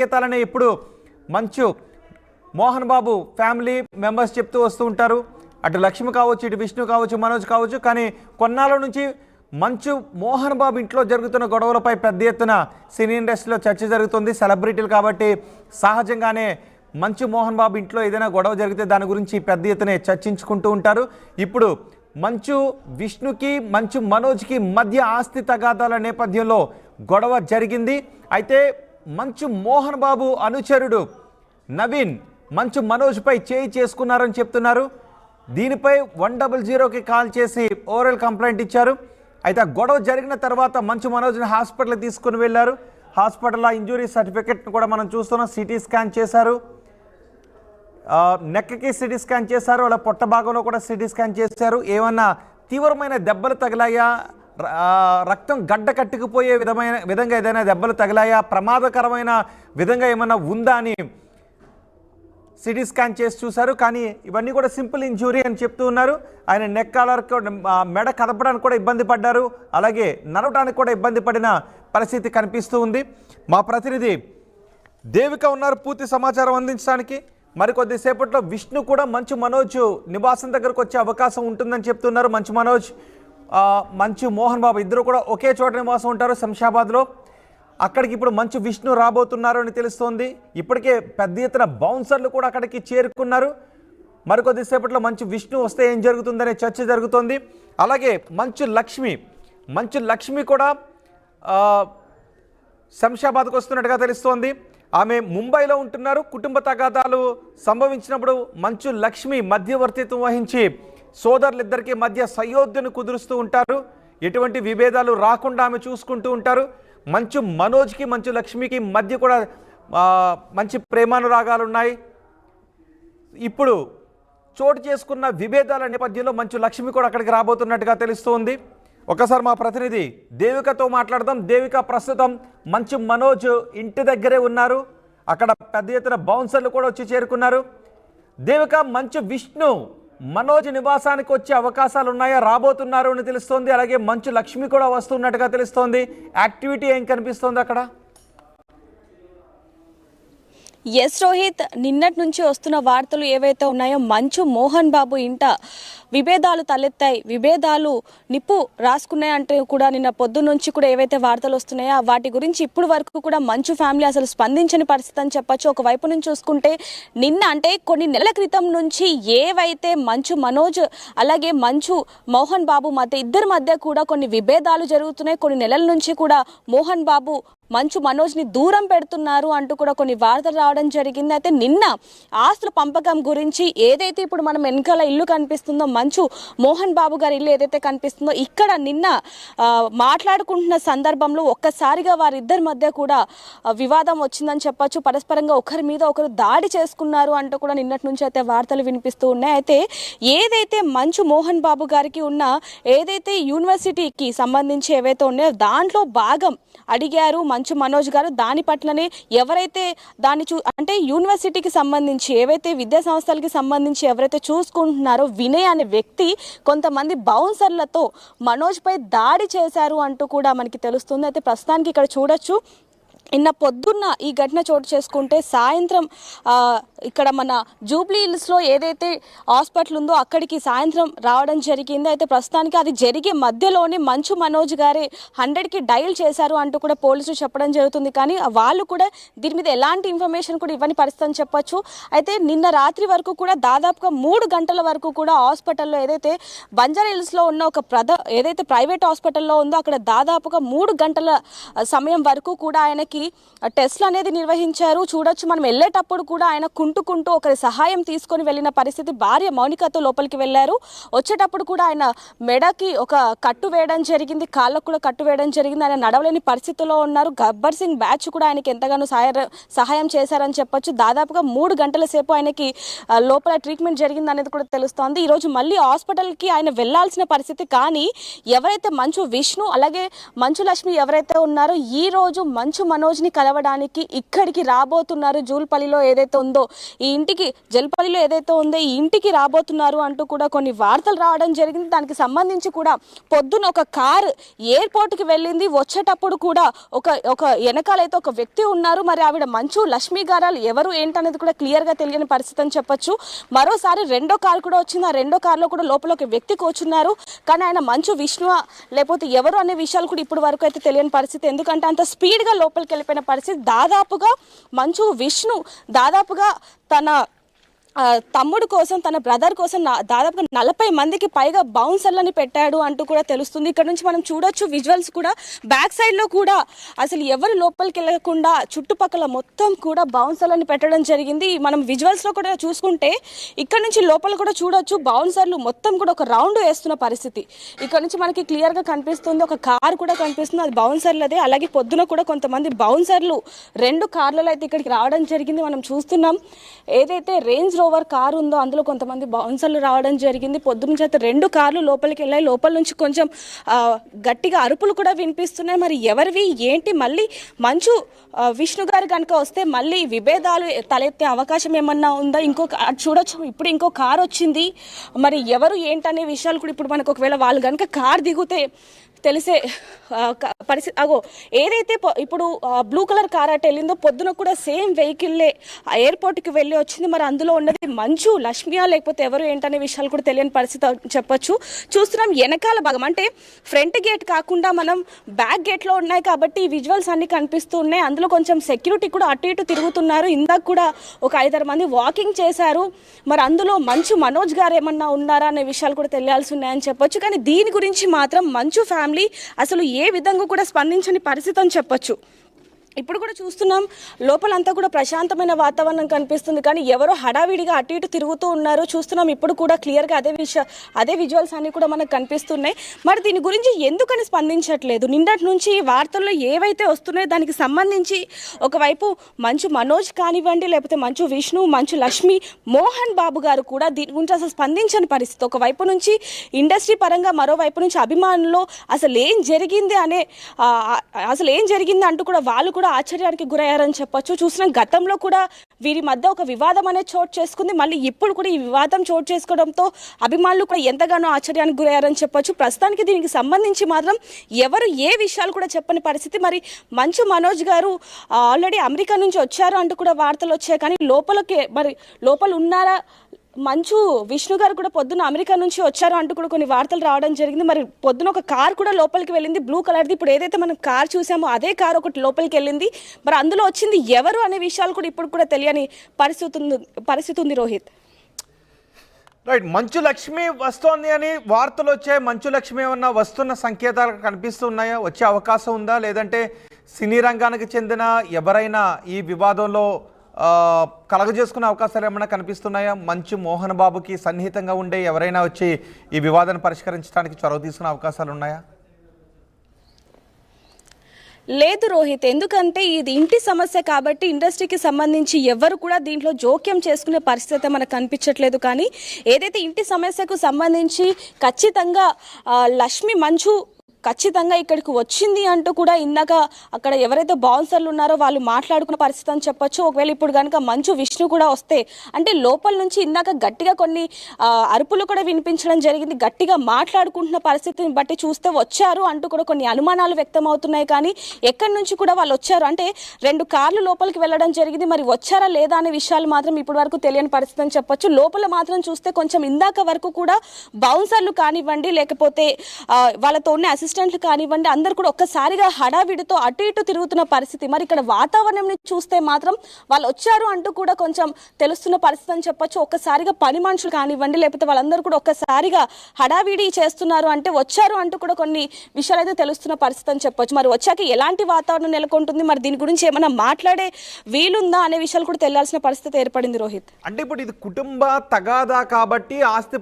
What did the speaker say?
సంకేతాలనే ఇప్పుడు మంచు Mohan Babu family members చెప్తూ వస్తూ ఉంటారు. అటు లక్ష్మి కావచ్చు, ఇటు విష్ణు కావచ్చు, మనోజ్ కావచ్చు. కానీ కొన్నాళ్ళ నుంచి మంచు మోహన్ బాబు ఇంట్లో జరుగుతున్న గొడవలపై పెద్ద ఎత్తున సినీ ఇండస్ట్రీలో చర్చ జరుగుతుంది. సెలబ్రిటీలు కాబట్టి సహజంగానే మంచు మోహన్ బాబు ఇంట్లో ఏదైనా గొడవ జరిగితే దాని గురించి పెద్ద ఎత్తున చర్చించుకుంటూ ఉంటారు. ఇప్పుడు మంచు విష్ణుకి, మంచు మనోజ్కి మధ్య ఆస్తి తగాదాల నేపథ్యంలో గొడవ జరిగింది. అయితే మంచు మోహన్ బాబు అనుచరుడు నవీన్ మంచు మనోజ్పై చేయి చేసుకున్నారని చెప్తున్నారు. దీనిపై 100కి కాల్ చేసి ఓరల్ కంప్లైంట్ ఇచ్చారు. అయితే గొడవ జరిగిన తర్వాత మంచు మనోజ్ని హాస్పిటల్కి తీసుకుని వెళ్ళారు. హాస్పిటల్లో ఇంజురీ సర్టిఫికెట్ను కూడా మనం చూస్తున్నాం. సిటీ స్కాన్ చేశారు, నెక్కి సిటీ స్కాన్ చేశారు, అలా పొట్ట భాగంలో కూడా సిటీ స్కాన్ చేశారు. ఏమన్నా తీవ్రమైన దెబ్బలు తగిలాయా, రక్తం గడ్డ కట్టుకుపోయే విధంగా ఏదైనా దెబ్బలు తగిలాయా, ప్రమాదకరమైన విధంగా ఏమన్నా ఉందా అని సిటీ స్కాన్ చేసి చూశారు. కానీ ఇవన్నీ కూడా సింపుల్ ఇంజురీ అని చెప్తూ ఉన్నారు. ఆయన నెక్ కాలర్ మెడ కదపడానికి కూడా ఇబ్బంది పడ్డారు, అలాగే నడవడానికి కూడా ఇబ్బంది పడిన పరిస్థితి కనిపిస్తూ ఉంది. మా ప్రతినిధి దేవిక ఉన్నారు పూర్తి సమాచారం అందించడానికి. మరికొద్దిసేపట్లో విష్ణు కూడా మంచు మనోజ్ నివాసం దగ్గరకు వచ్చే అవకాశం ఉంటుందని చెప్తున్నారు. మంచు మనోజ్, మంచు మోహన్ బాబు ఇద్దరు కూడా ఒకే చోట నివాసం ఉంటారు శంషాబాద్లో. అక్కడికి ఇప్పుడు మంచు విష్ణు రాబోతున్నారు అని తెలుస్తోంది. ఇప్పటికే పెద్ద ఎత్తున బౌన్సర్లు కూడా అక్కడికి చేరుకున్నారు. మరికొద్దిసేపట్లో మంచు విష్ణు వస్తే ఏం జరుగుతుందనే చర్చ జరుగుతోంది. అలాగే మంచు లక్ష్మి కూడా శంషాబాద్కు వస్తున్నట్టుగా తెలుస్తోంది. ఆమె ముంబైలో ఉంటున్నారు. కుటుంబ తగాదాలు సంభవించినప్పుడు మంచు లక్ష్మి మధ్యవర్తిత్వం వహించి సోదరులిద్దరికీ మధ్య సయోధ్యను కుదురుస్తూ ఉంటారు. ఎటువంటి విభేదాలు రాకుండా ఆమె చూసుకుంటూ ఉంటారు. మంచు మనోజ్కి, మంచు లక్ష్మికి మధ్య కూడా మంచి ప్రేమానురాగాలు ఉన్నాయి. ఇప్పుడు చోటు చేసుకున్న విభేదాల నేపథ్యంలో మంచు లక్ష్మి కూడా అక్కడికి రాబోతున్నట్టుగా తెలుస్తోంది. ఒకసారి మా ప్రతినిధి దేవికతో మాట్లాడదాం. దేవిక, ప్రస్తుతం మంచు మనోజ్ ఇంటి దగ్గరే ఉన్నారు. అక్కడ పెద్ద ఎత్తున బౌన్సర్లు కూడా వచ్చి చేరుకున్నారు. దేవిక, మంచు విష్ణు మనోజ్ నివాసానికి వచ్చే అవకాశాలు ఉన్నాయా, రాబోతున్నారు అని తెలుస్తోంది. అలాగే మంచు లక్ష్మి కూడా వస్తున్నట్టుగా తెలుస్తోంది. యాక్టివిటీ ఏం కనిపిస్తోంది అక్కడ? ఎస్ రోహిత్, నిన్నటి నుంచి వస్తున్న వార్తలు ఏవైతే ఉన్నాయో మంచు మోహన్ బాబు ఇంట విభేదాలు తలెత్తాయి, విభేదాలు నిప్పు రాసుకున్నాయంటే కూడా నిన్న పొద్దు నుంచి కూడా ఏవైతే వార్తలు వస్తున్నాయో వాటి గురించి ఇప్పుడు వరకు కూడా మంచు ఫ్యామిలీ అసలు స్పందించని పరిస్థితి అని చెప్పొచ్చు. ఒకవైపు నుంచి చూసుకుంటే నిన్న అంటే కొన్ని నెలల క్రితం నుంచి ఏవైతే మంచు మనోజ్ అలాగే మంచు మోహన్ బాబు మధ్య ఇద్దరి మధ్య కూడా కొన్ని విభేదాలు జరుగుతున్నాయి. కొన్ని నెలల నుంచి కూడా మోహన్ బాబు మంచు మనోజ్ని దూరం పెడుతున్నారు అంటూ కూడా కొన్ని వార్తలు రావడం జరిగింది. అయితే నిన్న ఆస్తుల పంపకం గురించి ఏదైతే ఇప్పుడు మనం వెనకాల ఇల్లు కనిపిస్తుందో, మంచు మోహన్ బాబు గారి ఇల్లు ఏదైతే కనిపిస్తుందో, ఇక్కడ నిన్న మాట్లాడుకుంటున్న సందర్భంలో ఒక్కసారిగా వారిద్దరి మధ్య కూడా వివాదం వచ్చిందని చెప్పొచ్చు. పరస్పరంగా ఒకరి మీద ఒకరు దాడి చేసుకున్నారు అంటూ కూడా నిన్నటి నుంచి అయితే వార్తలు వినిపిస్తూ ఉన్నాయి. అయితే ఏదైతే మంచు మోహన్ బాబు గారికి ఉన్న ఏదైతే యూనివర్సిటీకి సంబంధించి ఏవైతే ఉన్నాయో దాంట్లో భాగం అడిగారు మంచు మనోజ్ గారు. దాని పట్లనే ఎవరైతే దాన్ని అంటే యూనివర్సిటీకి సంబంధించి ఏవైతే విద్యా సంస్థలకి సంబంధించి ఎవరైతే చూసుకుంటున్నారో వినయ్ అనే వ్యక్తి కొంతమంది బౌన్సర్లతో మనోజ్ పై దాడి చేశారు అంటూ కూడా మనకి తెలుస్తుంది. అయితే ప్రస్తుతానికి ఇక్కడ చూడొచ్చు, నిన్న పొద్దున్న ఈ ఘటన చోటు చేసుకుంటే సాయంత్రం ఇక్కడ మన జూబ్లీ హిల్స్లో ఏదైతే హాస్పిటల్ ఉందో అక్కడికి సాయంత్రం రావడం జరిగింది. అయితే ప్రస్తుతానికి అది జరిగే మధ్యలోనే మంచు మనోజ్ గారే 100కి డయల్ చేశారు అంటూ కూడా పోలీసులు చెప్పడం జరుగుతుంది. కానీ వాళ్ళు కూడా దీని మీద ఎలాంటి ఇన్ఫర్మేషన్ కూడా ఇవ్వని పరిస్థితి అని చెప్పొచ్చు. అయితే నిన్న రాత్రి వరకు కూడా దాదాపుగా 3 గంటల వరకు కూడా హాస్పిటల్లో ఏదైతే బంజారా హిల్స్లో ఉన్న ఒక ఏదైతే ప్రైవేట్ హాస్పిటల్లో ఉందో అక్కడ దాదాపుగా 3 గంటల సమయం వరకు కూడా ఆయనకి టెస్ట్లు అనేది నిర్వహించారు. చూడొచ్చు, మనం వెళ్ళేటప్పుడు కూడా ఆయన కుంటుకుంటూ ఒకరి సహాయం తీసుకొని వెళ్ళిన పరిస్థితి. భార్య మౌనికతో లోపలికి వెళ్ళారు. వచ్చేటప్పుడు కూడా ఆయన మెడకి ఒక కట్టు వేయడం జరిగింది, కాళ్ళకు కూడా కట్టు వేయడం జరిగింది. ఆయన నడవలేని పరిస్థితిలో ఉన్నారు. గబ్బర్ సింగ్ బ్యాచ్ కూడా ఆయనకి ఎంతగానో సహాయం చేశారని చెప్పొచ్చు. దాదాపుగా 3 గంటల సేపు ఆయనకి లోపల ట్రీట్మెంట్ జరిగింది అనేది కూడా తెలుస్తోంది. ఈరోజు మళ్ళీ హాస్పిటల్కి ఆయన వెళ్లాల్సిన పరిస్థితి. కానీ ఎవరైతే మంచు విష్ణు అలాగే మంచు లక్ష్మి ఎవరైతే ఉన్నారో ఈ రోజు మంచు మనోజ్ మనోజ్ని కలవడానికి ఇక్కడికి రాబోతున్నారు. జూల్పల్లిలో ఏదైతే ఉందో ఈ ఇంటికి, జల్పల్లిలో ఏదైతే ఉందో ఈ ఇంటికి రాబోతున్నారు అంటూ కూడా కొన్ని వార్తలు రావడం జరిగింది. దానికి సంబంధించి కూడా పొద్దున ఒక కారు ఎయిర్పోర్ట్కి వెళ్ళింది. వచ్చేటప్పుడు కూడా ఒక వెనకాలైతే ఒక వ్యక్తి ఉన్నారు. మరి ఆవిడ మంచు లక్ష్మీ గారాలు ఎవరు ఏంటనేది కూడా క్లియర్గా తెలియని పరిస్థితి అని చెప్పొచ్చు. మరోసారి రెండో కారు కూడా వచ్చింది. ఆ రెండో కారులో కూడా లోపల ఒక వ్యక్తి కూర్చున్నారు. కానీ ఆయన మంచు విష్ణువా లేకపోతే ఎవరు అనే విషయాలు కూడా ఇప్పుడు వరకు అయితే తెలియని పరిస్థితి. ఎందుకంటే అంత స్పీడ్గా లోపలికి వెళ్ళిపోయిన పరిస్థితి. దాదాపుగా మంచు విష్ణు దాదాపుగా తన తమ్ముడు కోసం, తన బ్రదర్ కోసం దాదాపుగా 40 మందికి పైగా బౌన్సర్లని పెట్టాడు అంటూ కూడా తెలుస్తుంది. ఇక్కడ నుంచి మనం చూడొచ్చు విజువల్స్ కూడా. బ్యాక్ సైడ్లో కూడా అసలు ఎవరు లోపలికి వెళ్ళకుండా చుట్టుపక్కల మొత్తం కూడా బౌన్సర్లని పెట్టడం జరిగింది. మనం విజువల్స్లో కూడా చూసుకుంటే ఇక్కడ నుంచి లోపల కూడా చూడొచ్చు బౌన్సర్లు మొత్తం కూడా ఒక రౌండ్ వేస్తున్న పరిస్థితి ఇక్కడ నుంచి మనకి క్లియర్గా కనిపిస్తుంది. ఒక కార్ కూడా కనిపిస్తుంది, అది బౌన్సర్లదే. అలాగే పొద్దున కూడా కొంతమంది బౌన్సర్లు 2 కార్లలో అయితే ఇక్కడికి రావడం జరిగింది. మనం చూస్తున్నాం ఏదైతే రేంజ్ రోవర్ కారు ఉందో అందులో కొంతమంది బౌన్సర్లు రావడం జరిగింది. పొద్దునుంచి అయితే 2 కార్లు లోపలికి వెళ్ళాయి. లోపల నుంచి కొంచెం గట్టిగా అరుపులు కూడా వినిపిస్తున్నాయి. మరి ఎవరివి ఏంటి? మళ్ళీ మంచు విష్ణు గారు కనుక వస్తే మళ్ళీ విభేదాలు తలెత్తే అవకాశం ఏమన్నా ఉందా? చూడొచ్చు ఇప్పుడు ఇంకో కారు వచ్చింది. మరి ఎవరు ఏంటనే విషయాలు కూడా ఇప్పుడు మనకు ఒకవేళ వాళ్ళు కనుక కారు దిగితే తెలిసే పరిస్థితి. ఏదైతే ఇప్పుడు బ్లూ కలర్ కార్ అటు వెళ్ళిందో పొద్దున కూడా సేమ్ వెహికల్లే ఎయిర్పోర్ట్కి వెళ్ళి వచ్చింది. మరి అందులో ఉన్నది మంచు లక్ష్మియా లేకపోతే ఎవరు ఏంటనే విషయాలు కూడా తెలియని పరిస్థితి చెప్పొచ్చు. చూస్తున్నాం వెనకాల భాగం, అంటే ఫ్రంట్ గేట్ కాకుండా మనం బ్యాక్ గేట్లో ఉన్నాయి కాబట్టి ఈ విజువల్స్ అన్ని కనిపిస్తూ ఉన్నాయి. అందులో కొంచెం సెక్యూరిటీ కూడా అటు ఇటు తిరుగుతున్నారు. ఇందాక కూడా ఒక 5-6 మంది వాకింగ్ చేశారు. మరి అందులో మంచు మనోజ్ గారు ఏమన్నా ఉన్నారా అనే విషయాలు కూడా తెలియాల్సి ఉన్నాయని చెప్పొచ్చు. కానీ దీని గురించి మాత్రం మంచు ఫ్యామిలీ అసలు ఏ విధంగా కూడా స్పందించని పరిస్థితి అని చెప్పొచ్చు. ఇప్పుడు కూడా చూస్తున్నాం లోపలంతా కూడా ప్రశాంతమైన వాతావరణం కనిపిస్తుంది. కానీ ఎవరో హడావిడిగా అటు ఇటు తిరుగుతూ ఉన్నారు. చూస్తున్నాం ఇప్పుడు కూడా క్లియర్గా అదే విజువల్స్ అన్ని కూడా మనకు కనిపిస్తున్నాయి. మరి దీని గురించి ఎందుకని స్పందించట్లేదు? నిన్నటి నుంచి వార్తల్లో ఏవైతే వస్తున్నాయో దానికి సంబంధించి ఒకవైపు మంచు మనోజ్ కానివ్వండి, లేకపోతే మంచు విష్ణు, మంచు లక్ష్మి, మోహన్ బాబు గారు కూడా దీని గురించి అసలు స్పందించని పరిస్థితి. ఒకవైపు నుంచి ఇండస్ట్రీ పరంగా, మరోవైపు నుంచి అభిమానుల్లో అసలు ఏం జరిగింది అంటూ కూడా వాళ్ళు కూడా ఆశ్చర్యానికి గురయ్యారని చెప్పొచ్చు. చూసిన గతంలో కూడా వీరి మధ్య ఒక వివాదం అనేది చోటు చేసుకుంది. మళ్ళీ ఇప్పుడు కూడా ఈ వివాదం చోటు చేసుకోవడంతో అభిమానులు కూడా ఎంతగానో ఆశ్చర్యానికి గురయ్యారని చెప్పొచ్చు. ప్రస్తుతానికి దీనికి సంబంధించి మాత్రం ఎవరు ఏ విషయాలు కూడా చెప్పని పరిస్థితి. మరి మంచు మనోజ్ గారు ఆల్రెడీ అమెరికా నుంచి వచ్చారు అంటూ కూడా వార్తలు వచ్చాయి. కానీ లోపల ఉన్నారా? మంచు విష్ణు గారు కూడా పొద్దున్న అమెరికా నుంచి వచ్చారు అంటూ కూడా కొన్ని వార్తలు రావడం జరిగింది. మరి పొద్దున ఒక కార్ కూడా లోపలికి వెళ్ళింది, బ్లూ కలర్ది. ఇప్పుడు ఏదైతే మనం కార్ చూసామో అదే కార్ ఒకటి లోపలికి వెళ్ళింది. మరి అందులో వచ్చింది ఎవరు అనే విషయాలు కూడా ఇప్పుడు కూడా తెలియని పరిస్థితి ఉంది రోహిత్. రైట్, మంచు లక్ష్మి వస్తోంది అని వార్తలు వచ్చాయి. మంచు లక్ష్మి ఏమన్నా వస్తున్న సంకేతాలు కనిపిస్తున్నాయా? వచ్చే అవకాశం ఉందా? లేదంటే సినీ రంగానికి చెందిన ఎవరైనా ఈ వివాదంలో కలగజేసుకునే అవకాశాలు ఏమైనా కనిపిస్తున్నాయా? మంచు మోహన్ బాబుకి సన్నిహితంగా ఉండే ఎవరైనా వచ్చి ఈ వివాదాన్ని పరిష్కరించడానికి చొరవ తీసుకునే అవకాశాలు ఉన్నాయా? లేదు రోహిత్, ఎందుకంటే ఇది ఇంటి సమస్య కాబట్టి ఇండస్ట్రీకి సంబంధించి ఎవరు కూడా దీంట్లో జోక్యం చేసుకునే పరిస్థితి మనకు కనిపించట్లేదు. కానీ ఏదైతే ఇంటి సమస్యకు సంబంధించి ఖచ్చితంగా లక్ష్మి మంచు ఖచ్చితంగా ఇక్కడికి వచ్చింది అంటూ కూడా ఇందాక అక్కడ ఎవరైతే బౌన్సర్లు ఉన్నారో వాళ్ళు మాట్లాడుకున్న పరిస్థితి అని చెప్పొచ్చు. ఒకవేళ ఇప్పుడు కనుక మంచు విష్ణు కూడా వస్తే, అంటే లోపల నుంచి ఇందాక గట్టిగా కొన్ని అరుపులు కూడా వినిపించడం జరిగింది. గట్టిగా మాట్లాడుకుంటున్న పరిస్థితిని బట్టి చూస్తే వచ్చారు అంటూ కూడా కొన్ని అనుమానాలు వ్యక్తం అవుతున్నాయి. కానీ ఎక్కడి నుంచి కూడా వాళ్ళు వచ్చారు అంటే 2 కార్లు లోపలికి వెళ్ళడం జరిగింది. మరి వచ్చారా లేదా అనే విషయాలు మాత్రం ఇప్పటి వరకు తెలియని పరిస్థితి అని చెప్పొచ్చు. లోపల మాత్రం చూస్తే కొంచెం ఇందాక వరకు కూడా బౌన్సర్లు కానివ్వండి, లేకపోతే వాళ్ళతో ఉన్న అసిస్టెంట్లు కానివ్వండి, అందరు కూడా ఒక్కసారిగా హడావిడితో అటు ఇటు తిరుగుతున్న పరిస్థితి. మరి ఇక్కడ వాతావరణం చూస్తే మాత్రం వాళ్ళు వచ్చారు అంటూ కూడా కొంచెం తెలుస్తున్న పరిస్థితి అని చెప్పొచ్చు. ఒక్కసారిగా పని మనుషులు కానివ్వండి, లేకపోతే వాళ్ళందరూ కూడా ఒక్కసారిగా హడావిడి చేస్తున్నారు అంటే వచ్చారు అంటూ కూడా కొన్ని విషయాలు అయితే తెలుస్తున్న పరిస్థితి అని చెప్పొచ్చు. మరి వచ్చాక ఎలాంటి వాతావరణం నెలకొంటుంది, మరి దీని గురించి ఏమైనా మాట్లాడే వీలుందా అనే విషయాలు కూడా తెలియాల్సిన పరిస్థితి ఏర్పడింది రోహిత్. అంటే ఇప్పుడు ఇది కుటుంబ తగాదా కాబట్టి ఆస్తి